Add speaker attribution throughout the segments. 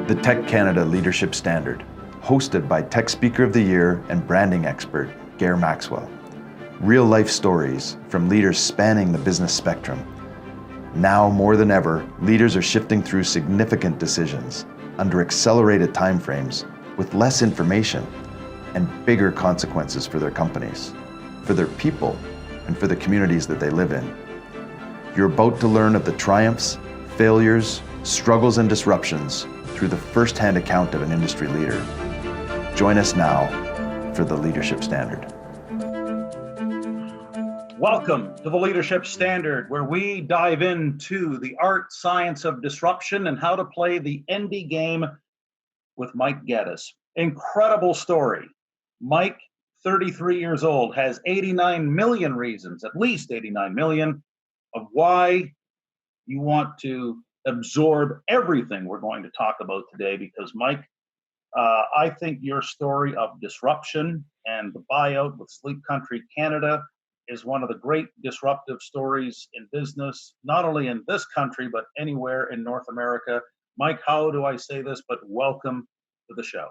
Speaker 1: the TEC Canada Leadership Standard, hosted by TEC Speaker of the Year and branding expert Gare Maxwell. Real-life stories from leaders spanning the business spectrum. Now more than ever, leaders are shifting through significant decisions under accelerated timeframes with less information and bigger consequences for their companies, for their people, and for the communities that they live in. You're about to learn of the triumphs, failures, struggles, and disruptions through the first-hand account of an industry leader. Join us now for the Leadership Standard.
Speaker 2: Welcome to the Leadership Standard, where we dive into the art, science of disruption and how to play the Endy game with Mike Gettis. Incredible story. Mike, 33 years old, has 89 million reasons, at least 89 million, of why you want to absorb everything we're going to talk about today. Because Mike, I think your story of disruption and the buyout with Sleep Country Canada is one of the great disruptive stories in business, not only in this country, but anywhere in North America. Mike, how do I say this, but welcome to the show.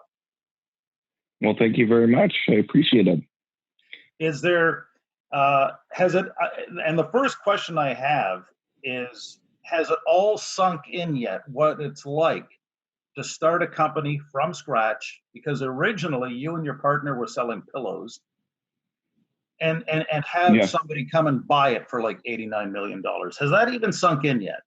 Speaker 3: Well, thank you very much. I appreciate it.
Speaker 2: Is there, and the first question I have is, has it all sunk in yet what it's like to start a company from scratch? Because originally you and your partner were selling pillows and have somebody come and buy it for like $89 million. Has that even sunk in yet?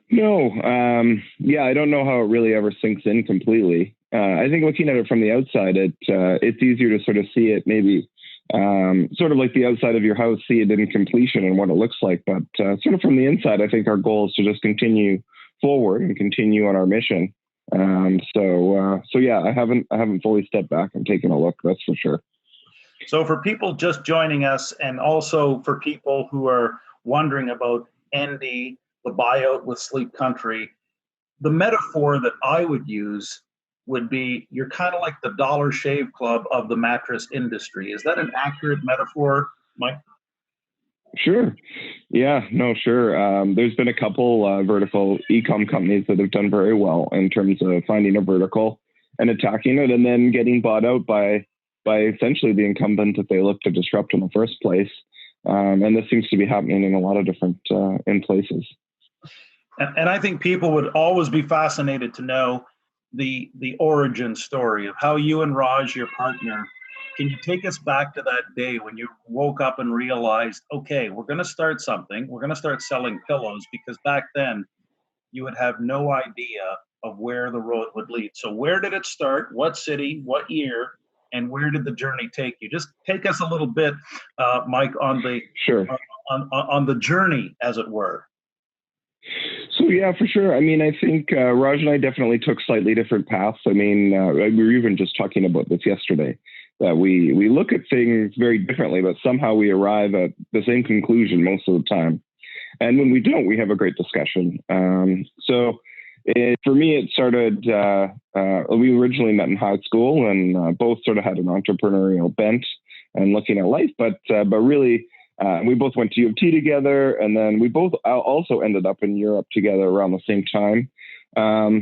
Speaker 3: No. I don't know how it really ever sinks in completely. I think looking at it from the outside, it's easier to sort of see it maybe sort of like the outside of your house, see it in completion and what it looks like. But sort of from the inside, I think our goal is to just continue forward and continue on our mission. I haven't fully stepped back and taken a look. That's for sure.
Speaker 2: So for people just joining us, and also for people who are wondering about Endy, the buyout with Sleep Country, the metaphor that I would use would be you're kind of like the Dollar Shave Club of the mattress industry. Is that an accurate metaphor, Mike?
Speaker 3: Sure. Yeah, no, sure. There's been a couple vertical e-com companies that have done very well in terms of finding a vertical and attacking it and then getting bought out by essentially the incumbent that they look to disrupt in the first place. And this seems to be happening in a lot of different in places.
Speaker 2: And I think people would always be fascinated to know the origin story of how you and Raj, your partner, can you take us back to that day when you woke up and realized, okay, we're going to start something. We're going to start selling pillows, because back then you would have no idea of where the road would lead. So where did it start? What city? What year? And where did the journey take you? Just take us a little bit, Mike, on the on the journey, as it were.
Speaker 3: So yeah, for sure. I mean, I think Raj and I definitely took slightly different paths. I mean, we were even just talking about this yesterday, that we look at things very differently, but somehow we arrive at the same conclusion most of the time. And when we don't, we have a great discussion. For me, it started, we originally met in high school and both sort of had an entrepreneurial bent and looking at life, but really, we both went to U of T together, and then we both also ended up in Europe together around the same time.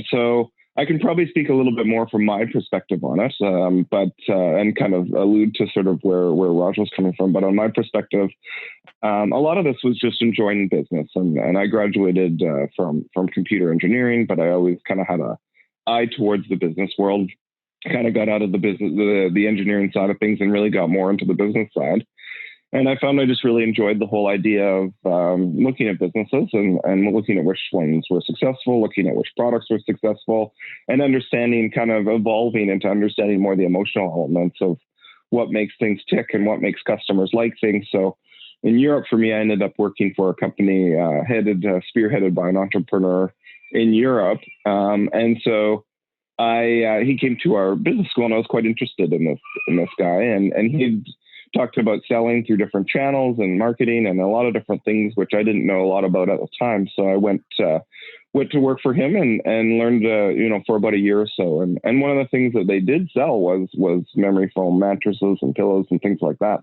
Speaker 3: So I can probably speak a little bit more from my perspective on it, and kind of allude to sort of where Raj was coming from. But on my perspective, a lot of this was just enjoying business, and I graduated from computer engineering, but I always kind of had an eye towards the business world. Kind of got out of the business, the engineering side of things, and really got more into the business side. And I found I just really enjoyed the whole idea of looking at businesses and looking at which ones were successful, looking at which products were successful, and understanding, kind of evolving into understanding more the emotional elements of what makes things tick and what makes customers like things. So in Europe, for me, I ended up working for a company spearheaded by an entrepreneur in Europe. And so he came to our business school, and I was quite interested in this guy. And he'd talked about selling through different channels and marketing and a lot of different things, which I didn't know a lot about at the time. So I went to work for him and learned, for about a year or so. And one of the things that they did sell was memory foam mattresses and pillows and things like that.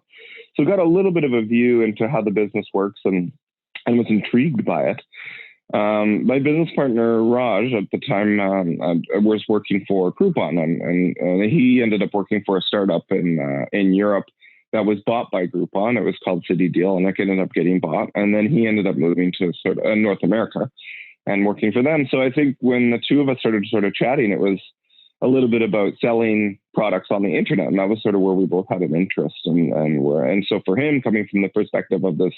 Speaker 3: So got a little bit of a view into how the business works and was intrigued by it. My business partner, Raj, at the time, was working for Groupon, and he ended up working for a startup in Europe that was bought by Groupon. It was called City Deal, and it ended up getting bought. And then he ended up moving to North America and working for them. So I think when the two of us started sort of chatting, it was a little bit about selling products on the internet, and that was sort of where we both had an interest. And so for him, coming from the perspective of this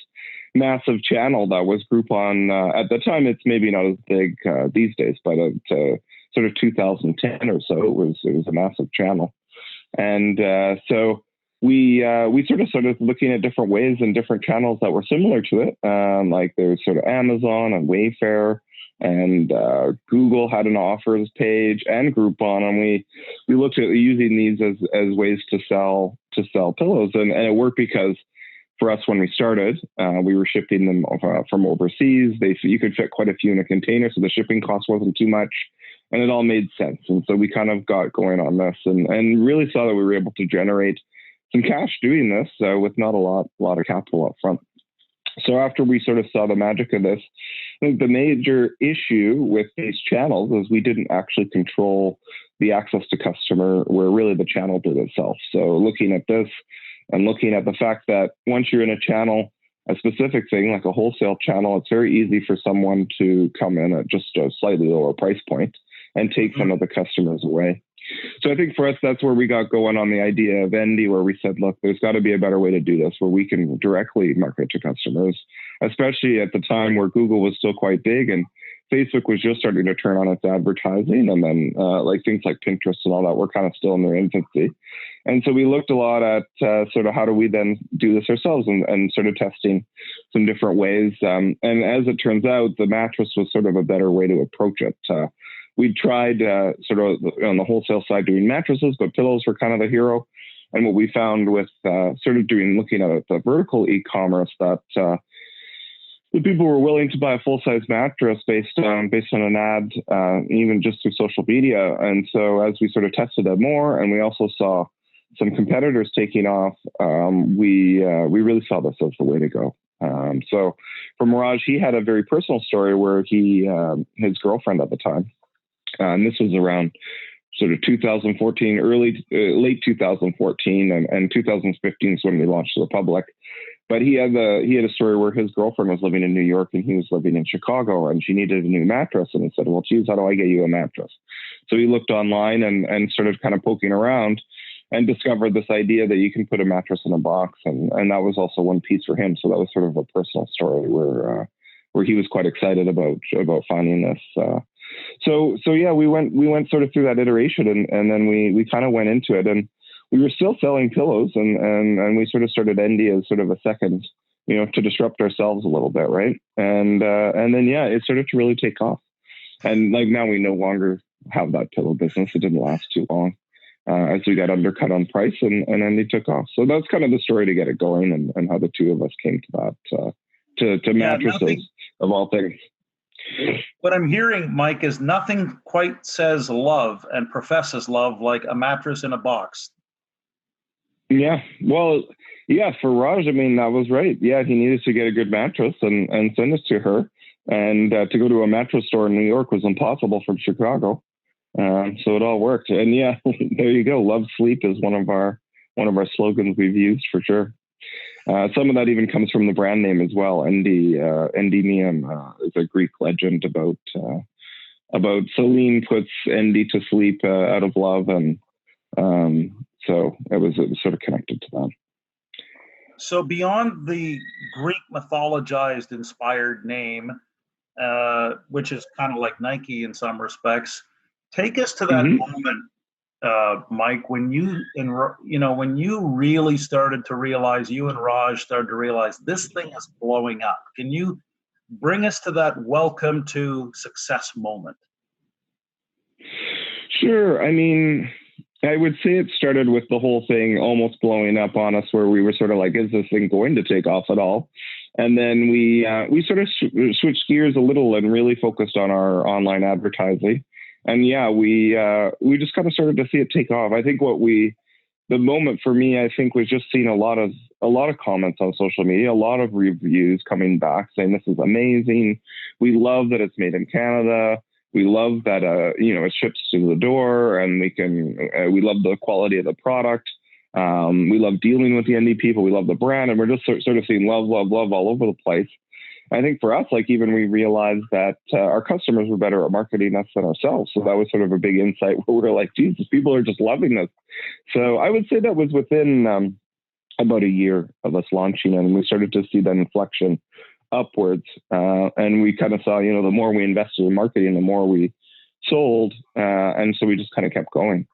Speaker 3: massive channel that was Groupon, at the time, it's maybe not as big these days, but sort of 2010 or so, it was a massive channel. And so we sort of started looking at different ways and different channels that were similar to it. Like there's sort of Amazon and Wayfair, and Google had an offers page, and Groupon, and we looked at using these as ways to sell pillows, and it worked because for us when we started, we were shipping them from overseas. You could fit quite a few in a container, so the shipping cost wasn't too much, and it all made sense. And so we kind of got going on this, and really saw that we were able to generate some cash doing this with not a lot of capital up front. So after we sort of saw the magic of this, I think the major issue with these channels is we didn't actually control the access to customer, where really the channel did itself. So looking at this and looking at the fact that once you're in a channel, a specific thing like a wholesale channel, it's very easy for someone to come in at just a slightly lower price point and take some of the customers away. So I think for us, that's where we got going on the idea of Endy, where we said, look, there's got to be a better way to do this, where we can directly market to customers, especially at the time where Google was still quite big and Facebook was just starting to turn on its advertising. And then like things like Pinterest and all that were kind of still in their infancy. And so we looked a lot at sort of how do we then do this ourselves, and sort of testing some different ways. And as it turns out, the mattress was sort of a better way to approach it. We tried sort of on the wholesale side doing mattresses, but pillows were kind of the hero. And what we found with sort of looking at the vertical e-commerce, that the people were willing to buy a full-size mattress based on an ad, even just through social media. And so as we sort of tested it more, and we also saw some competitors taking off, we really saw this as the way to go. So for Raj, he had a very personal story where his girlfriend at the time, and this was around sort of 2014, late 2014, and 2015 is when we launched to the public. But he had a story where his girlfriend was living in New York and he was living in Chicago, and she needed a new mattress. And he said, well, geez, how do I get you a mattress? So he looked online and started kind of poking around and discovered this idea that you can put a mattress in a box. And that was also one piece for him. So that was sort of a personal story where he was quite excited about finding this. So yeah, we went sort of through that iteration, and then we kind of went into it, and we were still selling pillows, and we sort of started Endy as sort of a second, to disrupt ourselves a little bit, right? And then yeah, it started to really take off, and like now we no longer have that pillow business. It didn't last too long as we got undercut on price, and Endy took off. So that's kind of the story to get it going, and how the two of us came to that to mattresses of all things.
Speaker 2: What I'm hearing, Mike, is nothing quite says love and professes love like a mattress in a box.
Speaker 3: Yeah, well, yeah, for Raj, I mean, that was right. Yeah, he needed to get a good mattress and send it to her. And to go to a mattress store in New York was impossible from Chicago. So it all worked. And yeah, there you go. Love sleep is one of our slogans we've used for sure. Some of that even comes from the brand name as well. Endymion is a Greek legend about Selene puts Endy to sleep out of love, and so it was sort of connected to that.
Speaker 2: So beyond the Greek mythologized inspired name, which is kind of like Nike in some respects, take us to that moment, Mike, when when you really started to realize, you and Raj started to realize this thing is blowing up. Can you bring us to that welcome to success moment?
Speaker 3: Sure. I mean, I would say it started with the whole thing almost blowing up on us, where we were sort of like, is this thing going to take off at all? And then we sort of switched gears a little and really focused on our online advertising. And yeah, we just kind of started to see it take off. I think what we the moment for me, I think, was just seeing a lot of comments on social media, a lot of reviews coming back saying this is amazing. We love that it's made in Canada. We love that it ships to the door, and we love the quality of the product. We love dealing with the Endy people. We love the brand, and we're just sort of seeing love all over the place. I think for us, even we realized that our customers were better at marketing us than ourselves. So that was sort of a big insight where we were like, Jesus, people are just loving this. So I would say that was within about a year of us launching, and we started to see that inflection upwards. And we kind of saw, the more we invested in marketing, the more we sold. And so we just kind of kept going.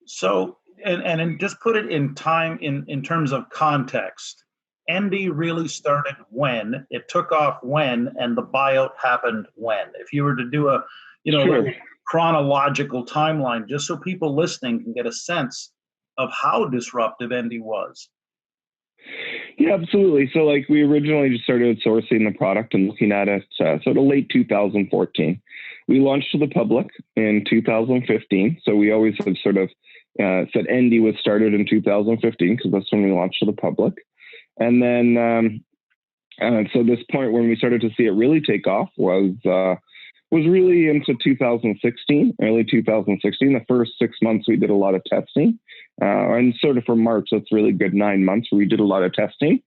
Speaker 2: So, and just put it in time, in terms of context. Endy really started when, it took off when, and the buyout happened when. If you were to do a,
Speaker 3: Sure.
Speaker 2: chronological timeline, just so people listening can get a sense of how disruptive Endy was.
Speaker 3: Yeah, absolutely. So we originally just started sourcing the product and looking at it sort of late 2014. We launched to the public in 2015. So we always have sort of said Endy was started in 2015 because that's when we launched to the public. And then, so this point when we started to see it really take off was really into 2016, early 2016. The first 6 months we did a lot of testing, and sort of from March, that's really good 9 months where we did a lot of testing.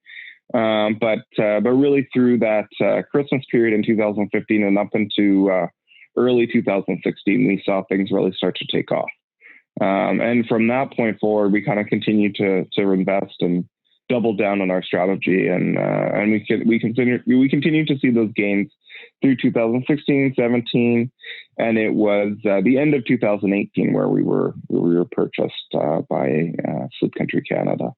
Speaker 3: But really through that Christmas period in 2015 and up into early 2016, we saw things really start to take off. And from that point forward, we kind of continued to invest and double down on our strategy, and we continue to see those gains through 2016, 17, and it was the end of 2018 where we were purchased by Sleep Country Canada.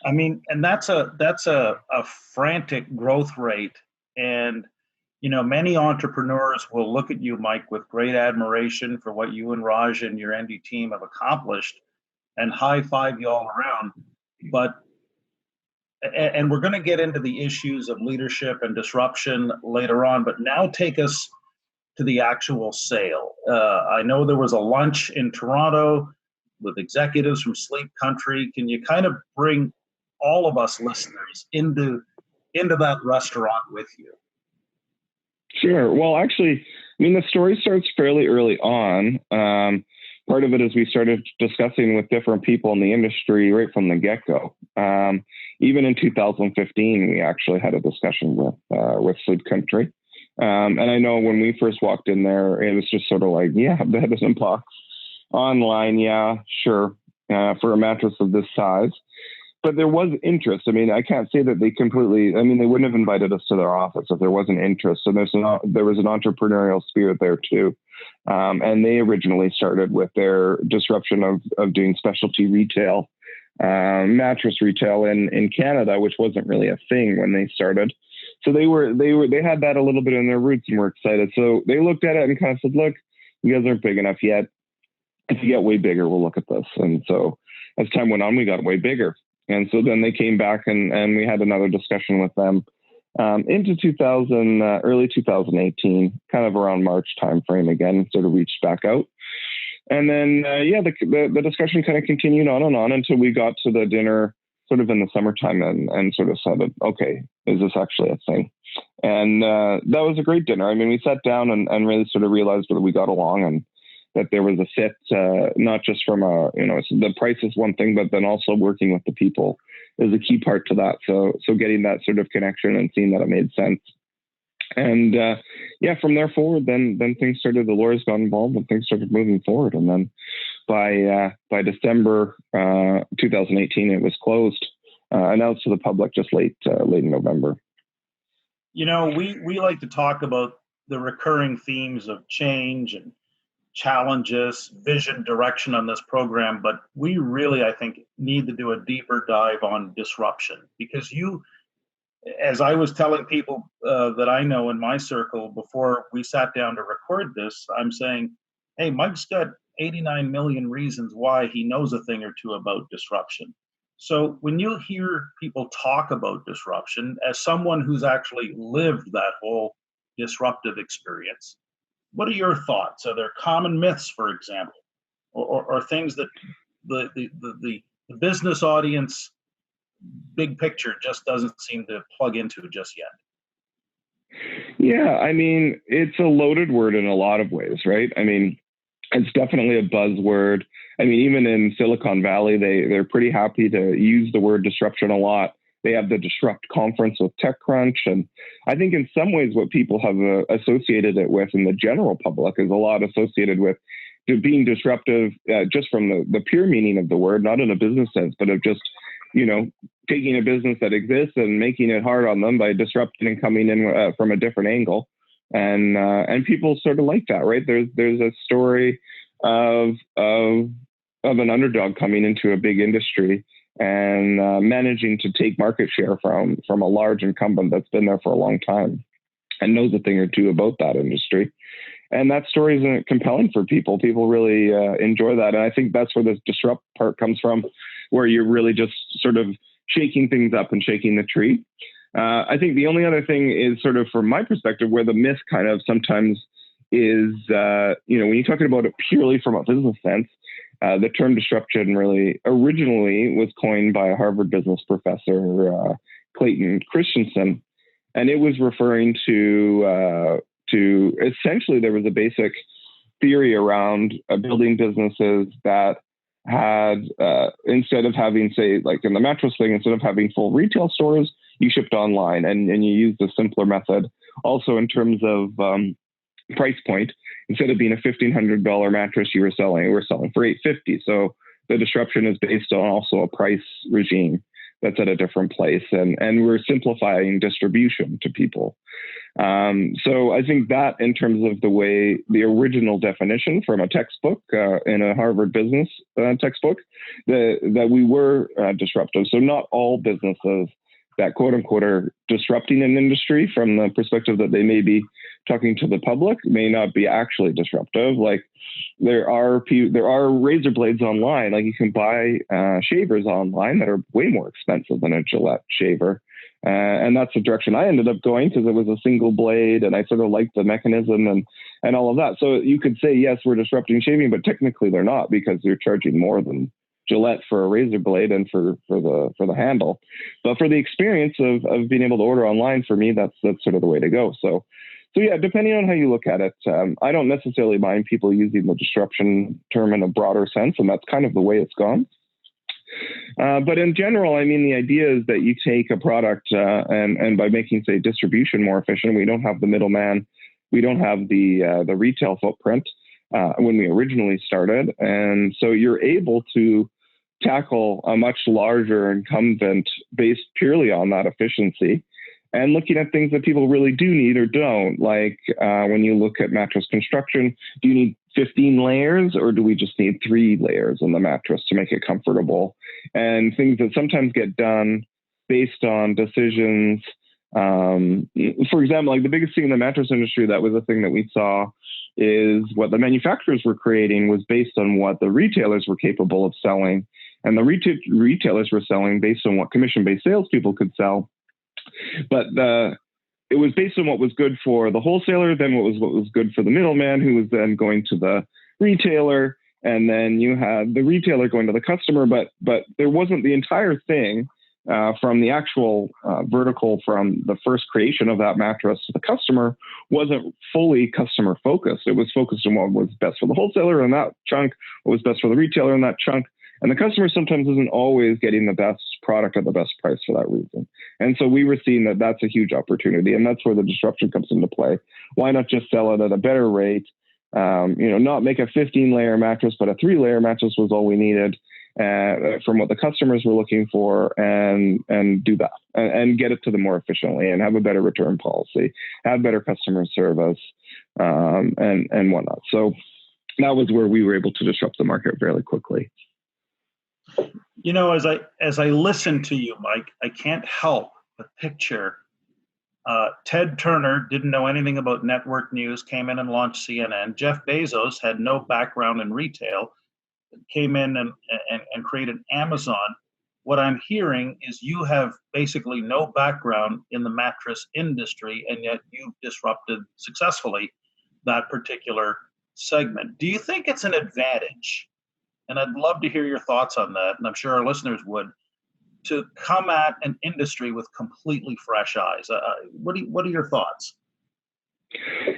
Speaker 2: I mean, and that's a frantic growth rate, and many entrepreneurs will look at you, Mike, with great admiration for what you and Raj and your Endy team have accomplished, and high five you all around. And we're going to get into the issues of leadership and disruption later on, but now take us to the actual sale. I know there was a lunch in Toronto with executives from Sleep Country. Can you kind of bring all of us listeners into that restaurant with you?
Speaker 3: Sure. Well, actually, the story starts fairly early on. Part of it is we started discussing with different people in the industry right from the get-go. Even in 2015, we actually had a discussion with Sleep Country. And I know when we first walked in there, it was just sort of like, yeah, Mattress-in-a-Box online, yeah, sure, for a mattress of this size. But there was interest. I can't say that they completely, they wouldn't have invited us to their office if there wasn't interest. So there was an entrepreneurial spirit there too. And they originally started with their disruption of doing specialty retail, mattress retail in Canada, which wasn't really a thing when they started. So they had that a little bit in their roots and were excited. So they looked at it and kind of said, look, you guys aren't big enough yet. If you get way bigger, we'll look at this. And so as time went on, we got way bigger. And so then they came back and we had another discussion with them into early 2018, kind of around March timeframe again, sort of reached back out. And then, the discussion kind of continued on and on until we got to the dinner sort of in the summertime and sort of said, okay, is this actually a thing? And that was a great dinner. We sat down and really sort of realized that we got along and that there was a fit, not just from the price is one thing, but then also working with the people is a key part to that. So getting that sort of connection and seeing that it made sense. And from there forward, then things started, the lawyers got involved and things started moving forward. And then by December 2018, it was closed, announced to the public just late in November.
Speaker 2: We like to talk about the recurring themes of change and challenges, vision, direction on this program, but we really, I think, need to do a deeper dive on disruption, because as I was telling people that I know in my circle before we sat down to record this, I'm saying, hey, Mike's got 89 million reasons why he knows a thing or two about disruption. So when you hear people talk about disruption, as someone who's actually lived that whole disruptive experience, what are your thoughts? Are there common myths, for example, or things that the business audience big picture just doesn't seem to plug into just yet.
Speaker 3: Yeah, I mean, it's a loaded word in a lot of ways, right? I mean, it's definitely a buzzword. I mean, even in Silicon Valley, they're pretty happy to use the word disruption a lot. They have the Disrupt conference with TechCrunch. And I think in some ways what people have associated it with in the general public is a lot associated with being disruptive, just from the pure meaning of the word, not in a business sense, but of just, taking a business that exists and making it hard on them by disrupting and coming in from a different angle. And people sort of like that, right? There's a story of an underdog coming into a big industry and managing to take market share from a large incumbent that's been there for a long time and knows a thing or two about that industry. And that story is compelling for people. People really enjoy that. And I think that's where this disrupt part comes from, where you're really just sort of shaking things up and shaking the tree. I think the only other thing is sort of from my perspective, where the myth kind of sometimes is, when you're talking about it purely from a business sense, the term disruption really originally was coined by a Harvard business professor, Clayton Christensen. And it was referring to essentially there was a basic theory around building businesses that had, instead of having, say, like in the mattress thing, instead of having full retail stores, you shipped online and you used a simpler method. Also in terms of price point, instead of being a $1,500 mattress we're selling for $850. So the disruption is based on also a price regime that's at a different place. And we're simplifying distribution to people. So I think that in terms of the way the original definition from a textbook in a Harvard business textbook, that we were disruptive. So not all businesses that quote unquote are disrupting an industry from the perspective that they may be talking to the public may not be actually disruptive. Like there are razor blades online. Like you can buy shavers online that are way more expensive than a Gillette shaver. And that's the direction I ended up going because it was a single blade and I sort of liked the mechanism and all of that. So you could say, yes, we're disrupting shaving, but technically they're not because you're charging more than Gillette for a razor blade and for the handle. But for the experience of being able to order online, for me, that's sort of the way to go. So yeah, depending on how you look at it, I don't necessarily mind people using the disruption term in a broader sense, and that's kind of the way it's gone. But in general, I mean, the idea is that you take a product and by making, say, distribution more efficient, we don't have the middleman, we don't have the retail footprint when we originally started, and so you're able to tackle a much larger incumbent based purely on that efficiency. And looking at things that people really do need or don't, like when you look at mattress construction, do you need 15 layers or do we just need 3 layers in the mattress to make it comfortable? And things that sometimes get done based on decisions. For example, like the biggest thing in the mattress industry, that was a thing that we saw, is what the manufacturers were creating was based on what the retailers were capable of selling. And the retailers were selling based on what commission-based salespeople could sell. But it was based on what was good for the wholesaler, then what was good for the middleman, who was then going to the retailer, and then you had the retailer going to the customer. But there wasn't the entire thing from the actual vertical, from the first creation of that mattress to the customer, wasn't fully customer focused. It was focused on what was best for the wholesaler in that chunk, what was best for the retailer in that chunk. And the customer sometimes isn't always getting the best product at the best price for that reason. And so we were seeing that that's a huge opportunity. And that's where the disruption comes into play. Why not just sell it at a better rate? Not make a 15-layer mattress, but a 3-layer mattress was all we needed from what the customers were looking for, and do that and get it to them more efficiently and have a better return policy, have better customer service, and whatnot. So that was where we were able to disrupt the market fairly quickly.
Speaker 2: You know, as I listen to you, Mike, I can't help but picture Ted Turner didn't know anything about network news, came in and launched CNN. Jeff Bezos had no background in retail, came in and created Amazon. What I'm hearing is you have basically no background in the mattress industry, and yet you've disrupted successfully that particular segment. Do you think it's an advantage and I'd love to hear your thoughts on that, and I'm sure our listeners would, to come at an industry with completely fresh eyes. What are your thoughts?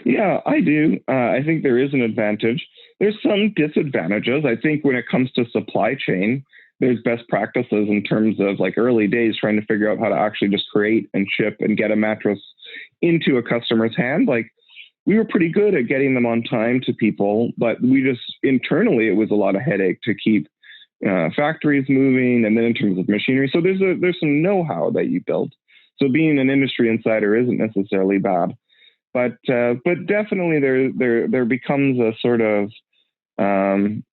Speaker 3: Yeah, I do. I think there is an advantage. There's some disadvantages. I think when it comes to supply chain, there's best practices in terms of like early days trying to figure out how to actually just create and ship and get a mattress into a customer's hand. Like we were pretty good at getting them on time to people, but we just internally, it was a lot of headache to keep factories moving. And then in terms of machinery, so there's some know-how that you build. So being an industry insider isn't necessarily bad. But definitely there becomes a sort of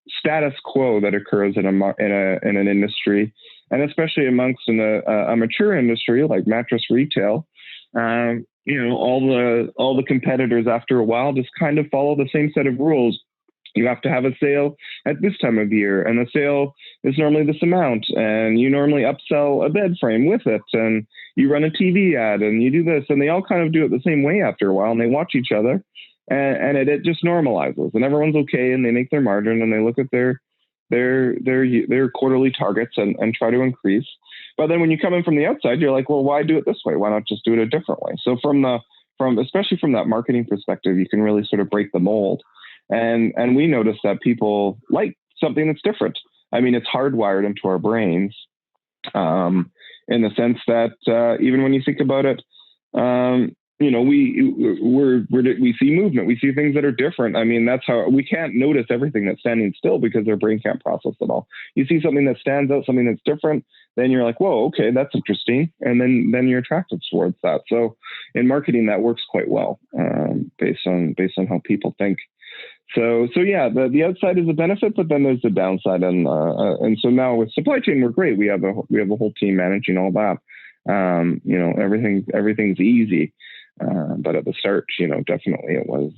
Speaker 3: status quo that occurs in an industry, and especially amongst a mature industry like mattress retail. All the competitors after a while just kind of follow the same set of rules. You have to have a sale at this time of year, and the sale is normally this amount, and you normally upsell a bed frame with it, and you run a TV ad, and you do this, and they all kind of do it the same way after a while, and they watch each other, and it just normalizes, and everyone's okay, and they make their margin, and they look at their quarterly targets and try to increase. But then when you come in from the outside, you're like, well, why do it this way? Why not just do it a different way? So especially from that marketing perspective, you can really sort of break the mold. And we notice that people like something that's different. I mean, it's hardwired into our brains, in the sense that even when you think about it, we see movement, we see things that are different. I mean, that's how we can't notice everything that's standing still because their brain can't process it all. You see something that stands out, something that's different, then you're like, whoa, okay, that's interesting. And then you're attracted towards that. So in marketing, that works quite well, based on how people think. So yeah, the outside is a benefit, but then there's the downside, and so now with supply chain, we're great. We have a whole team managing all that. Everything's easy, but at the start, definitely it was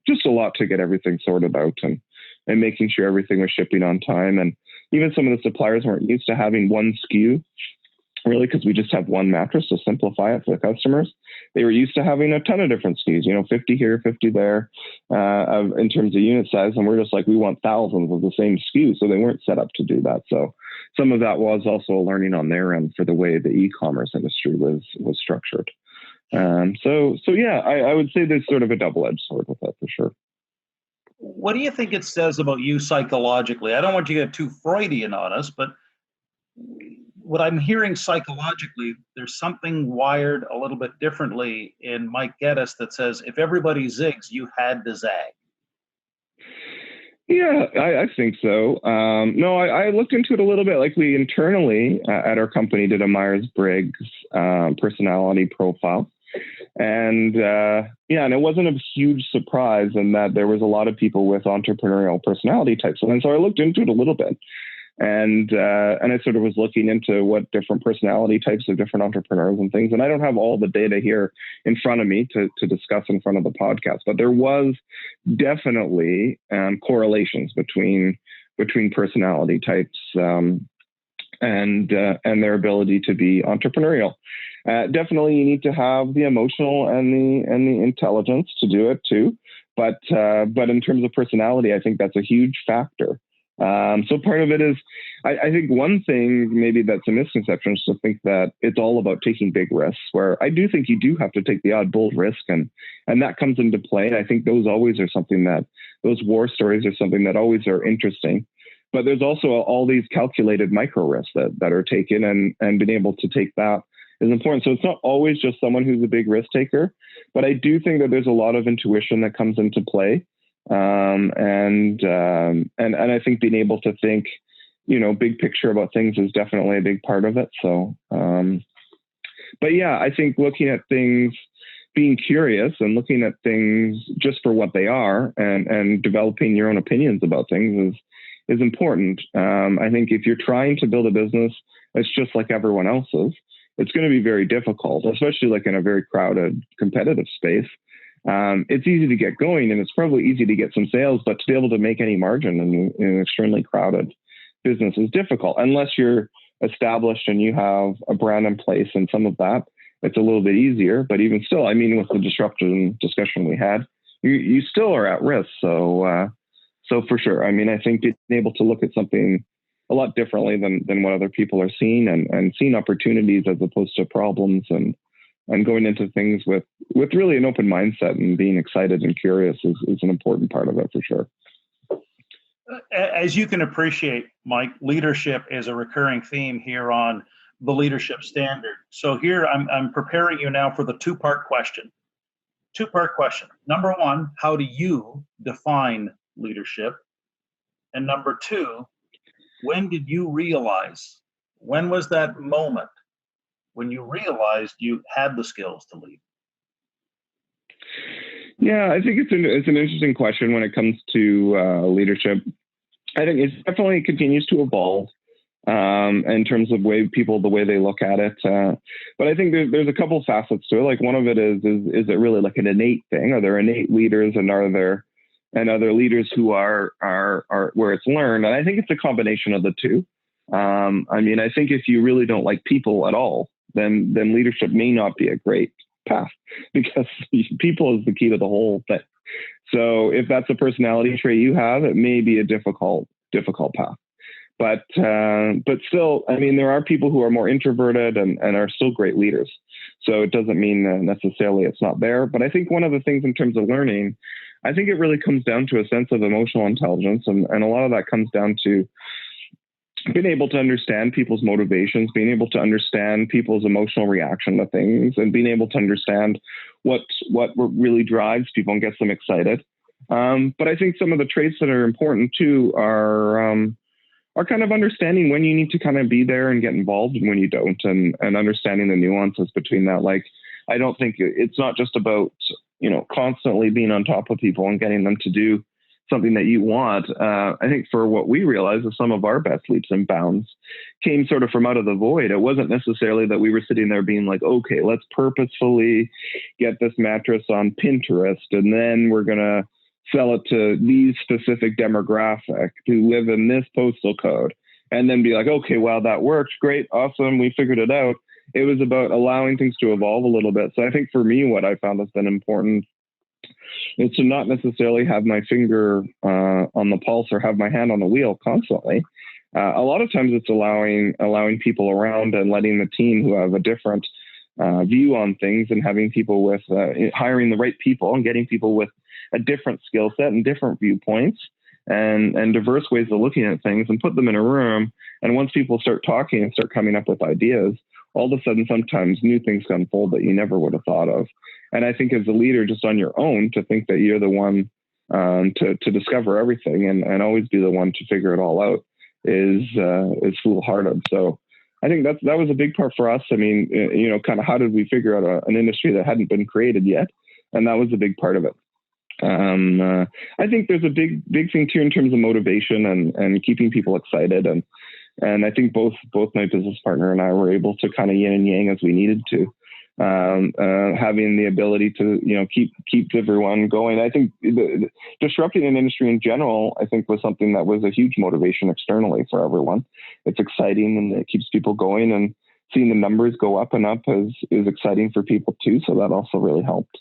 Speaker 3: just a lot to get everything sorted out and making sure everything was shipping on time. And even some of the suppliers weren't used to having one SKU, really, because we just have one mattress to simplify it for the customers. They were used to having a ton of different SKUs, 50 here, 50 there, in terms of unit size. And we're just like, we want thousands of the same SKU. So they weren't set up to do that. So some of that was also a learning on their end for the way the e-commerce industry was structured. So yeah, I would say there's sort of a double-edged sword with that for sure.
Speaker 2: What do you think it says about you psychologically? I don't want you to get too Freudian on us, but what I'm hearing psychologically, there's something wired a little bit differently in Mike Gettis that says, if everybody zigs, you had to zag.
Speaker 3: Yeah, I think so. No, I looked into it a little bit. Like we internally at our company did a Myers-Briggs personality profile. And and it wasn't a huge surprise in that there was a lot of people with entrepreneurial personality types. And so I looked into it a little bit. And I sort of was looking into what different personality types of different entrepreneurs and things. And I don't have all the data here in front of me to discuss in front of the podcast, but there was definitely correlations between personality types and their ability to be entrepreneurial. Definitely, you need to have the emotional and the intelligence to do it too. But in terms of personality, I think that's a huge factor. So part of it is, I think one thing maybe that's a misconception is to think that it's all about taking big risks, where I do think you do have to take the odd bold risk, and that comes into play. I think those always are something that, those war stories are something that always are interesting. But there's also all these calculated micro risks that are taken, and being able to take that is important. So it's not always just someone who's a big risk taker, but I do think that there's a lot of intuition that comes into play. And I think being able to think, big picture about things is definitely a big part of it. So, but yeah, I think looking at things, being curious and looking at things just for what they are, and developing your own opinions about things is important. I think if you're trying to build a business that's just like everyone else's, it's going to be very difficult, especially like in a very crowded, competitive space. It's easy to get going, and it's probably easy to get some sales, but to be able to make any margin in an extremely crowded business is difficult unless you're established and you have a brand in place, and some of that, it's a little bit easier. But even still, I mean, with the disruption discussion we had, you still are at risk. So So for sure, I mean, I think being able to look at something a lot differently than what other people are seeing, and seeing opportunities as opposed to problems, and going into things with really an open mindset and being excited and curious is an important part of it for sure.
Speaker 2: As you can appreciate, Mike, leadership is a recurring theme here on the Leadership Standard. So here I'm preparing you now for the two-part question. Two-part question. Number one, how do you define leadership? And number two, when did you realize, when was that moment when you realized you had the skills to lead?
Speaker 3: Yeah, I think it's an interesting question when it comes to leadership. I think it definitely continues to evolve in terms of the way they look at it. But I think there's a couple facets to it. Like one of it is it really like an innate thing? Are there innate leaders, and are there other leaders who are where it's learned? And I think it's a combination of the two. I mean, I think if you really don't like people at all, then leadership may not be a great path, because people is the key to the whole thing. So if that's a personality trait you have, it may be a difficult path. But still, I mean, there are people who are more introverted and are still great leaders. So it doesn't mean necessarily it's not there. But I think one of the things in terms of learning, I think it really comes down to a sense of emotional intelligence. And a lot of that comes down to being able to understand people's motivations, being able to understand people's emotional reaction to things, and being able to understand what really drives people and gets them excited. But I think some of the traits that are important too are kind of understanding when you need to kind of be there and get involved and when you don't, and understanding the nuances between that. Like, I don't think it's not just about, constantly being on top of people and getting them to do something that you want. I think for what we realized is some of our best leaps and bounds came sort of from out of the void. It wasn't necessarily that we were sitting there being like, okay, let's purposefully get this mattress on Pinterest, and then we're going to sell it to these specific demographic who live in this postal code, and then be like, okay, wow, that works. Great. Awesome. We figured it out. It was about allowing things to evolve a little bit. So I think for me, what I found has been important is to not necessarily have my finger on the pulse or have my hand on the wheel constantly. A lot of times it's allowing people around and letting the team who have a different view on things, and having people with hiring the right people and getting people with a different skill set and different viewpoints and diverse ways of looking at things, and put them in a room. And once people start talking and start coming up with ideas, all of a sudden, sometimes new things can unfold that you never would have thought of. And I think as a leader, just on your own, to think that you're the one to discover everything and always be the one to figure it all out is foolhardy. So I think that was a big part for us. I mean, kind of how did we figure out an industry that hadn't been created yet? And that was a big part of it. I think there's a big thing too in terms of motivation and keeping people excited. And I think both my business partner and I were able to kind of yin and yang as we needed to. Having the ability to, keep everyone going. I think disrupting an industry in general, I think, was something that was a huge motivation externally for everyone. It's exciting and it keeps people going, and seeing the numbers go up and up is exciting for people too. So that also really helped.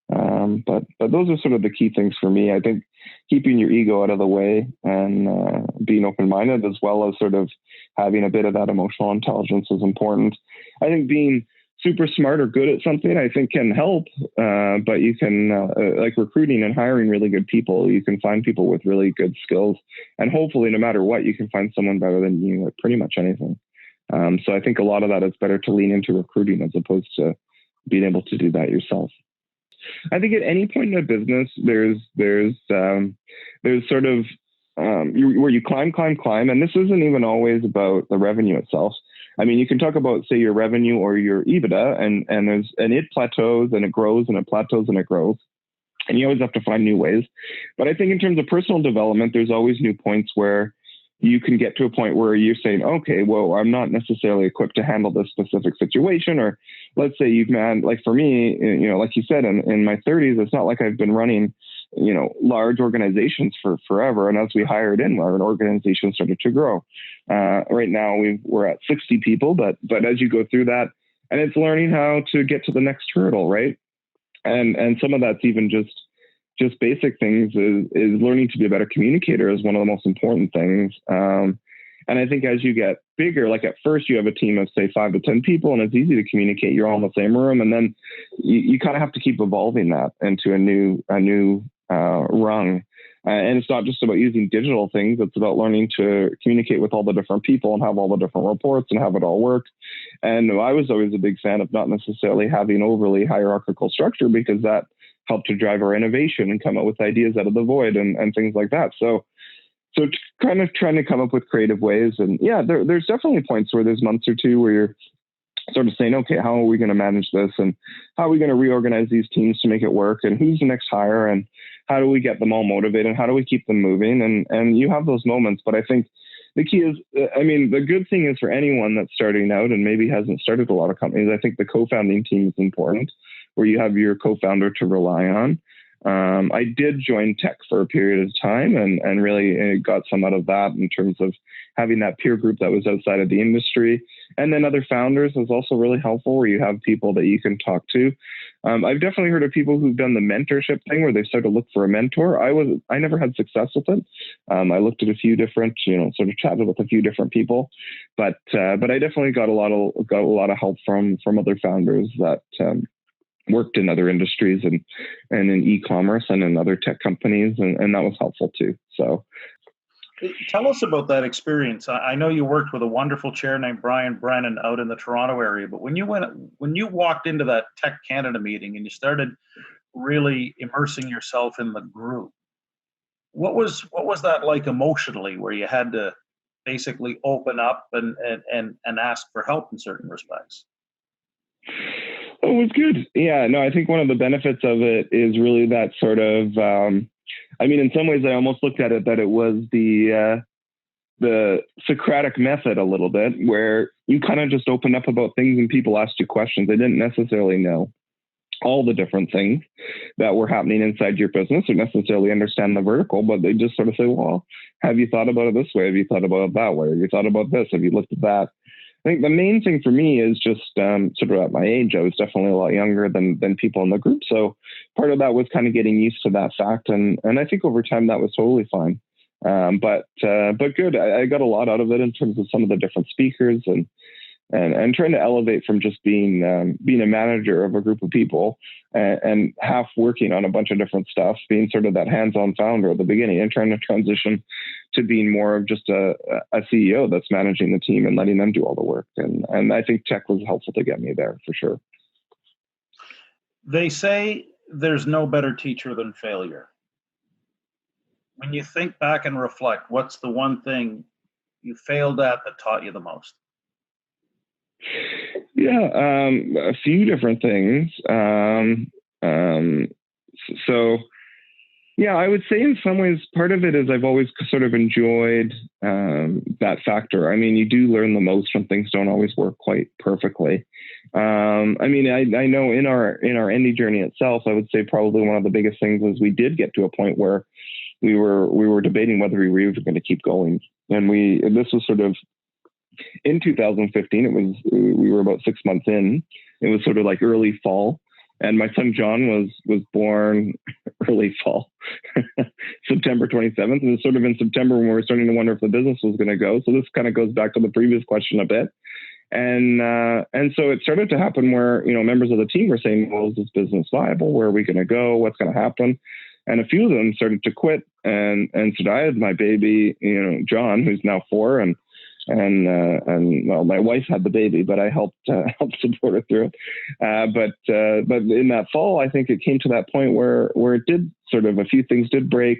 Speaker 3: But those are sort of the key things for me. I think keeping your ego out of the way and being open-minded, as well as sort of having a bit of that emotional intelligence, is important. I think being super smart or good at something, I think, can help. But you can, like recruiting and hiring really good people, you can find people with really good skills. And hopefully, no matter what, you can find someone better than you at pretty much anything. So I think a lot of that is better to lean into recruiting as opposed to being able to do that yourself. I think at any point in a business, there's sort of where you climb, and this isn't even always about the revenue itself. I mean, you can talk about, say, your revenue or your EBITDA, and it plateaus and it grows and it plateaus and it grows, and you always have to find new ways. But I think in terms of personal development, there's always new points where you can get to a point where you're saying, okay, well, I'm not necessarily equipped to handle this specific situation. Or let's say like for me, like you said, in my 30s, it's not like I've been running, large organizations for forever. And as we hired in, our organization started to grow. Right now we're at 60 people, but as you go through that, and it's learning how to get to the next hurdle, right? And some of that's even just just basic things is learning to be a better communicator is one of the most important things. And I think as you get bigger, like at first you have a team of say 5 to 10 people and it's easy to communicate. You're all in the same room. And then you kind of have to keep evolving that into a new rung. And it's not just about using digital things. It's about learning to communicate with all the different people and have all the different reports and have it all work. And I was always a big fan of not necessarily having overly hierarchical structure, because that helped to drive our innovation and come up with ideas out of the void and things like that. So kind of trying to come up with creative ways. And yeah, there's definitely points where there's months or two where you're sort of saying, okay, how are we going to manage this? And how are we going to reorganize these teams to make it work? And who's the next hire? And how do we get them all motivated? And how do we keep them moving? And you have those moments. But I think the key is, the good thing is for anyone that's starting out and maybe hasn't started a lot of companies, I think the co-founding team is important, where you have your co-founder to rely on. I did join TEC for a period of time and really got some out of that in terms of having that peer group that was outside of the industry. And then other founders is also really helpful, where you have people that you can talk to. I've definitely heard of people who've done the mentorship thing where they start to look for a mentor. I never had success with it. I looked at a few different, sort of chatted with a few different people, but I definitely got a lot of help from other founders that worked in other industries and in e-commerce and in other tech companies. And that was helpful too. So
Speaker 2: tell us about that experience. I know you worked with a wonderful chair named Brian Brennan out in the Toronto area, but when you walked into that Tech Canada meeting and you started really immersing yourself in the group, what was that like emotionally, where you had to basically open up and ask for help in certain respects?
Speaker 3: Oh, it was good. Yeah, no, I think one of the benefits of it is really that sort of, in some ways I almost looked at it that it was the Socratic method a little bit, where you kind of just opened up about things and people asked you questions. They didn't necessarily know all the different things that were happening inside your business or necessarily understand the vertical, but they just sort of say, well, have you thought about it this way? Have you thought about it that way? Have you thought about this? Have you looked at that? I think the main thing for me is just sort of at my age, I was definitely a lot younger than people in the group. So part of that was kind of getting used to that fact. And I think over time that was totally fine. But good. I got a lot out of it in terms of some of the different speakers and trying to elevate from just being a manager of a group of people and half working on a bunch of different stuff, being sort of that hands-on founder at the beginning and trying to transition to being more of just a CEO that's managing the team and letting them do all the work. And I think tech was helpful to get me there for sure.
Speaker 2: They say there's no better teacher than failure. When you think back and reflect, what's the one thing you failed at that taught you the most?
Speaker 3: Yeah, a few different things. So, yeah, I would say in some ways, part of it is I've always sort of enjoyed that factor. You do learn the most when things don't always work quite perfectly. I know in our Endy journey itself, I would say probably one of the biggest things is we did get to a point where we were debating whether we were even going to keep going. And this was sort of in 2015, we were about 6 months in. It was sort of like early fall, and my son John was born early fall, September 27th. And it was sort of in September when we were starting to wonder if the business was going to go. So this kind of goes back to the previous question a bit. And so it started to happen where, members of the team were saying, well, is this business viable? Where are we going to go? What's going to happen? And a few of them started to quit. And so I had my baby, John, who's now 4, and my wife had the baby, but I helped support her through it. But in that fall, I think it came to that point where it did sort of, a few things did break.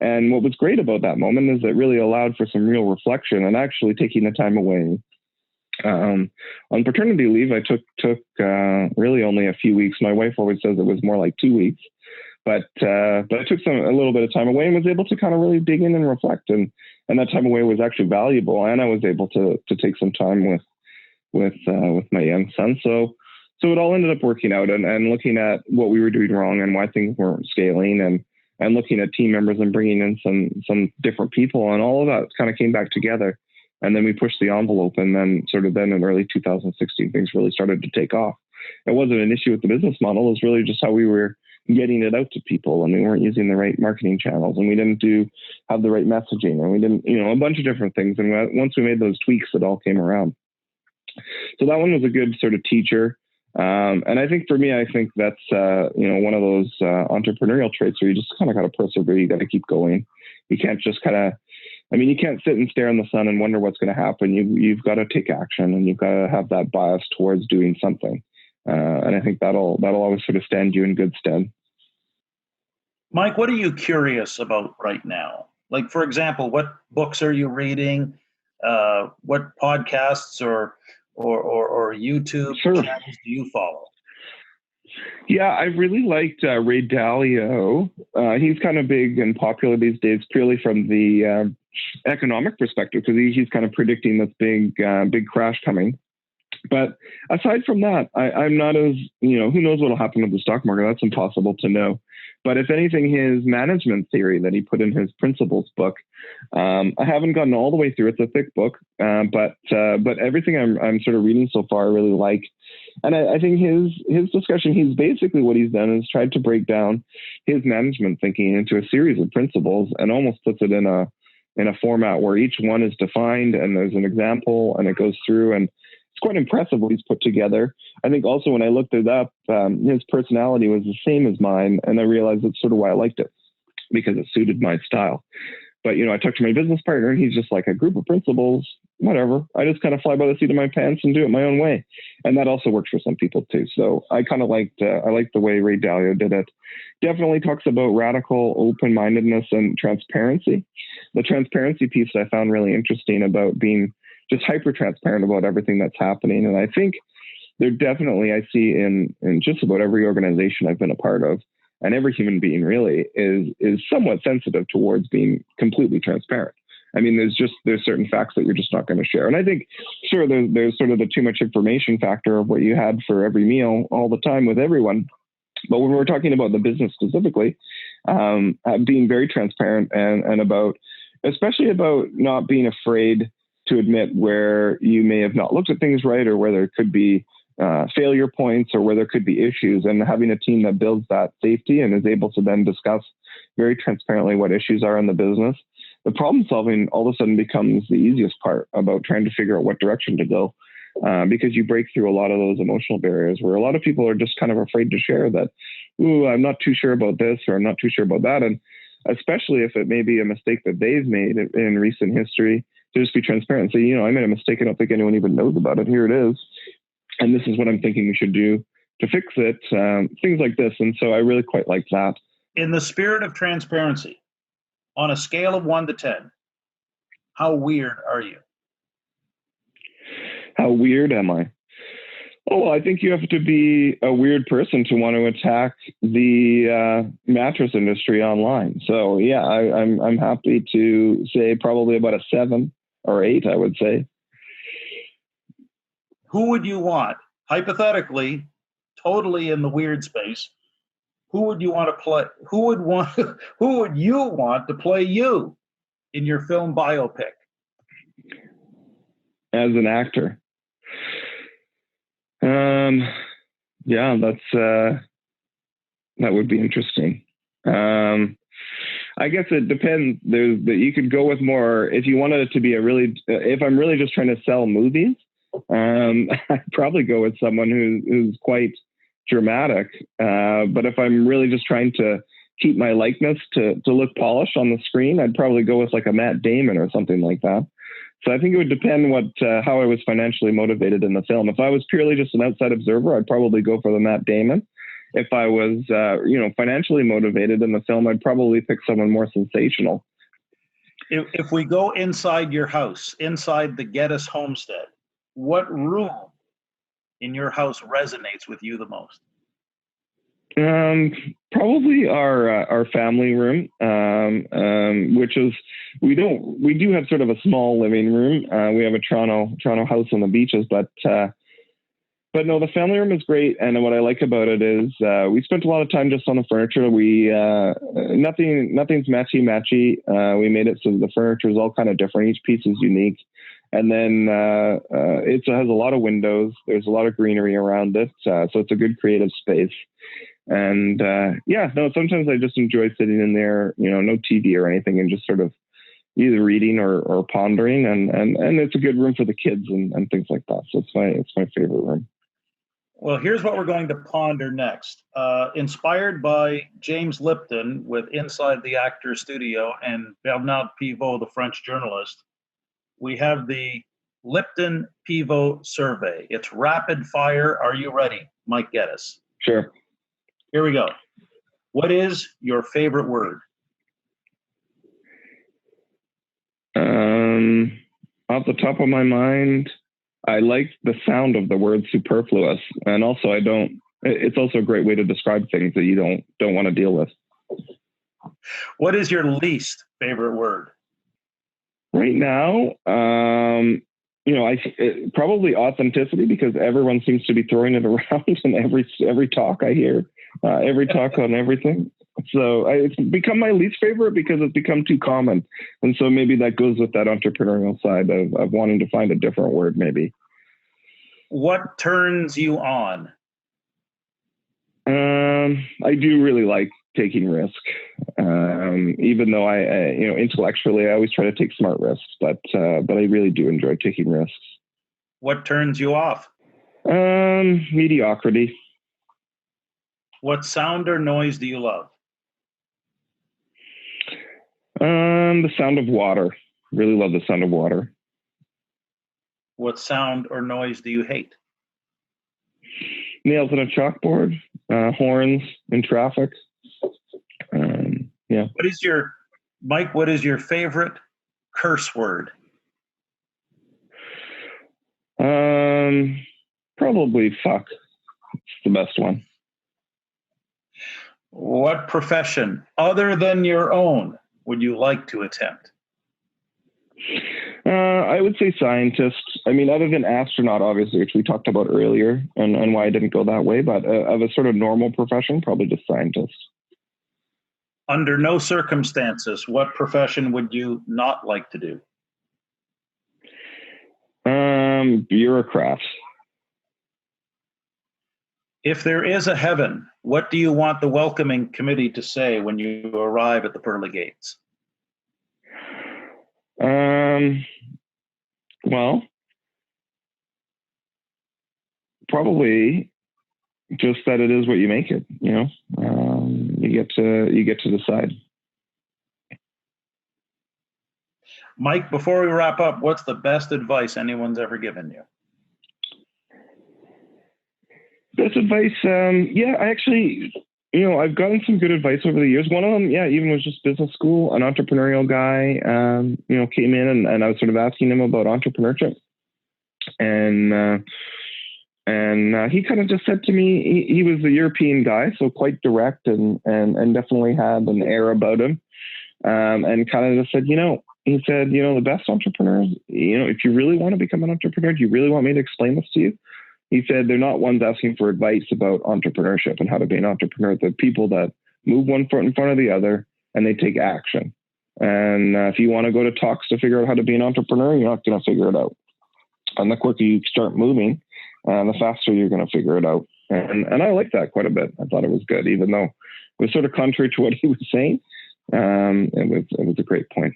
Speaker 3: And what was great about that moment is it really allowed for some real reflection and actually taking the time away. On paternity leave, I took really only a few weeks. My wife always says it was more like 2 weeks, but I took a little bit of time away and was able to kind of really dig in and reflect. And that time away was actually valuable. And I was able to take some time with my young son. So it all ended up working out and looking at what we were doing wrong and why things weren't scaling and looking at team members and bringing in some different people, and all of that kind of came back together. And then we pushed the envelope, and then in early 2016, things really started to take off. It wasn't an issue with the business model. It was really just how we were getting it out to people, and we weren't using the right marketing channels, and we didn't have the right messaging, and we didn't, a bunch of different things. And once we made those tweaks, it all came around. So that one was a good sort of teacher. And I think for me, I think that's, one of those entrepreneurial traits where you just kind of got to persevere. You got to keep going. You can't just you can't sit and stare in the sun and wonder what's going to happen. You've got to take action, and you've got to have that bias towards doing something. And I think that'll always sort of stand you in good stead.
Speaker 2: Mike, what are you curious about right now? Like, for example, what books are you reading? What podcasts or YouTube channels do you follow?
Speaker 3: Yeah, I really liked Ray Dalio. He's kind of big and popular these days purely from the economic perspective, because he's kind of predicting this big crash coming. But aside from that, I'm not as, who knows what will happen with the stock market? That's impossible to know. But if anything, his management theory that he put in his principles book, I haven't gotten all the way through. It's a thick book, but everything I'm sort of reading so far I really like. And I think his discussion, what he's done is tried to break down his management thinking into a series of principles, and almost puts it in a format where each one is defined and there's an example, and it goes through, and it's quite impressive what he's put together. I think also when I looked it up, his personality was the same as mine, and I realized that's sort of why I liked it, because it suited my style. But, I talked to my business partner, and he's just like, a group of principles, whatever. I just kind of fly by the seat of my pants and do it my own way. And that also works for some people too. So I kind of liked the way Ray Dalio did it. Definitely talks about radical open-mindedness and transparency. The transparency piece I found really interesting, about being just hyper transparent about everything that's happening. And I think there definitely, I see in just about every organization I've been a part of, and every human being really is somewhat sensitive towards being completely transparent. I mean, there's certain facts that you're just not going to share. And I think, sure, there's sort of the too much information factor of what you had for every meal all the time with everyone. But when we're talking about the business specifically, being very transparent and especially about not being afraid to admit where you may have not looked at things right, or where there could be failure points, or where there could be issues, and having a team that builds that safety and is able to then discuss very transparently what issues are in the business. The problem solving all of a sudden becomes the easiest part about trying to figure out what direction to go, because you break through a lot of those emotional barriers where a lot of people are just kind of afraid to share that, ooh, I'm not too sure about this, or I'm not too sure about that. And especially if it may be a mistake that they've made in recent history, to just be transparent. Say, I made a mistake. I don't think anyone even knows about it. Here it is. And this is what I'm thinking we should do to fix it. Things like this. And so I really quite like that.
Speaker 2: In the spirit of transparency, on a scale of 1 to 10, how weird are you?
Speaker 3: How weird am I? Oh, well, I think you have to be a weird person to want to attack the mattress industry online. So yeah, I'm happy to say probably about a 7 or 8, I would say.
Speaker 2: Who would you want, hypothetically, totally in the weird space? Who would you want to play? Who would you want to play you in your film biopic?
Speaker 3: As an actor. Yeah, that would be interesting. I guess it depends. You could go with more, if you wanted it to be if I'm really just trying to sell movies, I'd probably go with someone who's quite dramatic. But if I'm really just trying to keep my likeness to look polished on the screen, I'd probably go with like a Matt Damon or something like that. So I think it would depend how I was financially motivated in the film. If I was purely just an outside observer, I'd probably go for the Matt Damon. If I was, financially motivated in the film, I'd probably pick someone more sensational.
Speaker 2: If we go inside your house, inside the Gettis homestead, what room in your house resonates with you the most?
Speaker 3: Probably our family room, which is, we do have sort of a small living room. We have a Toronto house on the beaches, but no, the family room is great. And what I like about it is, we spent a lot of time just on the furniture. Nothing's matchy. We made it so the furniture is all kind of different. Each piece is unique. And then it has a lot of windows. There's a lot of greenery around it. So it's a good creative space. And yeah, no, sometimes I just enjoy sitting in there, no TV or anything, and just sort of either reading or pondering, and it's a good room for the kids and things like that. So it's my favorite room.
Speaker 2: Well, here's what we're going to ponder next. Inspired by James Lipton with Inside the Actor's Studio and Bernard Pivot, the French journalist, we have the Lipton Pivot survey. It's rapid fire. Are you ready, Mike Gettis?
Speaker 3: Sure.
Speaker 2: Here we go. What is your favorite word?
Speaker 3: Off the top of my mind, I like the sound of the word superfluous, and also it's also a great way to describe things that you don't want to deal with.
Speaker 2: What is your least favorite word?
Speaker 3: Right now, probably authenticity, because everyone seems to be throwing it around in every talk I hear, every talk on everything. So it's become my least favorite because it's become too common. And so maybe that goes with that entrepreneurial side of wanting to find a different word, maybe.
Speaker 2: What turns you on?
Speaker 3: I do really like taking risk. Even though intellectually, I always try to take smart risks, but I really do enjoy taking risks.
Speaker 2: What turns you off?
Speaker 3: Mediocrity.
Speaker 2: What sound or noise do you love?
Speaker 3: The sound of water. Really love the sound of water.
Speaker 2: What sound or noise do you hate?
Speaker 3: Nails on a chalkboard, horns in traffic. Yeah.
Speaker 2: What is your favorite curse word?
Speaker 3: Probably fuck. It's the best one.
Speaker 2: What profession, other than your own, would you like to attempt?
Speaker 3: I would say scientist. I mean, other than astronaut, obviously, which we talked about earlier, and why I didn't go that way, but of a sort of normal profession, probably just scientist.
Speaker 2: Under no circumstances, what profession would you not like to do?
Speaker 3: Bureaucrat.
Speaker 2: If there is a heaven, what do you want the welcoming committee to say when you arrive at the pearly gates?
Speaker 3: Well, probably just that it is what you make it. You get to decide.
Speaker 2: Mike, before we wrap up, what's the best advice anyone's ever given you?
Speaker 3: Best advice? I actually, I've gotten some good advice over the years. One of them, even was just business school. An entrepreneurial guy, came in and I was sort of asking him about entrepreneurship. And he kind of just said to me, he was a European guy, so quite direct and definitely had an air about him. And kind of just said, he said, the best entrepreneurs, if you really want to become an entrepreneur, do you really want me to explain this to you? He said, they're not ones asking for advice about entrepreneurship and how to be an entrepreneur. They're people that move one foot in front of the other and they take action. And if you want to go to talks to figure out how to be an entrepreneur, you're not going to figure it out. And the quicker you start moving, the faster you're going to figure it out. And I like that quite a bit. I thought it was good, even though it was sort of contrary to what he was saying. It was a great point.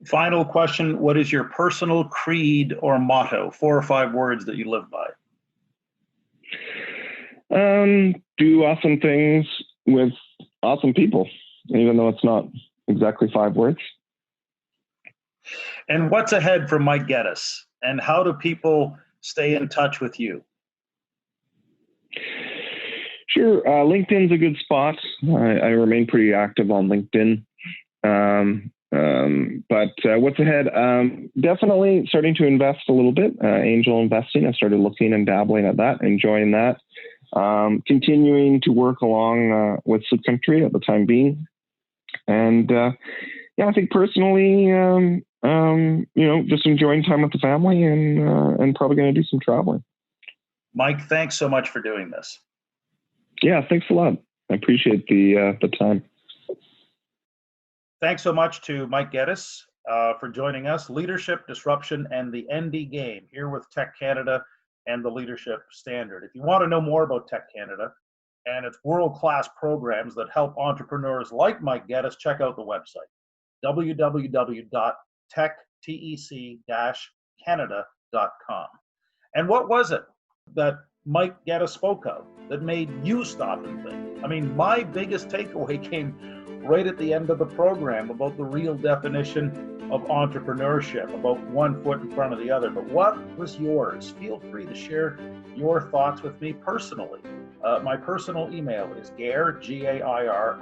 Speaker 2: Final question. What is your personal creed or motto? 4 or 5 words that you live by.
Speaker 3: Do awesome things with awesome people, even though it's not exactly 5 words.
Speaker 2: And what's ahead for Mike Gettis? And how do people stay in touch with you?
Speaker 3: Sure. LinkedIn's a good spot. I remain pretty active on LinkedIn. But what's ahead? Definitely starting to invest a little bit. Angel investing. I started looking and dabbling at that, enjoying that. Continuing to work along with Sleep Country at the time being. And I think personally, just enjoying time with the family and probably going to do some traveling.
Speaker 2: Mike, thanks so much for doing this.
Speaker 3: Yeah, thanks a lot. I appreciate the time.
Speaker 2: Thanks so much to Mike Gettis for joining us. Leadership, Disruption, and the Endy Game here with TEC Canada and the Leadership Standard. If you want to know more about TEC Canada and its world-class programs that help entrepreneurs like Mike Gettis, check out the website, www.tec-canada.com. And what was it that Mike Gettis spoke of that made you stop and think? I mean, my biggest takeaway came right at the end of the program about the real definition of entrepreneurship, about one foot in front of the other. But what was yours? Feel free to share your thoughts with me personally. My personal email is gair, G-A-I-R,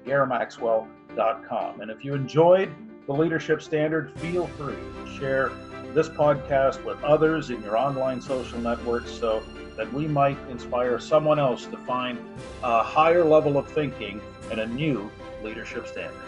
Speaker 2: @gairmaxwell.com. And if you enjoyed the Leadership Standard, feel free to share this podcast with others in your online social networks so that we might inspire someone else to find a higher level of thinking and a new leadership standard.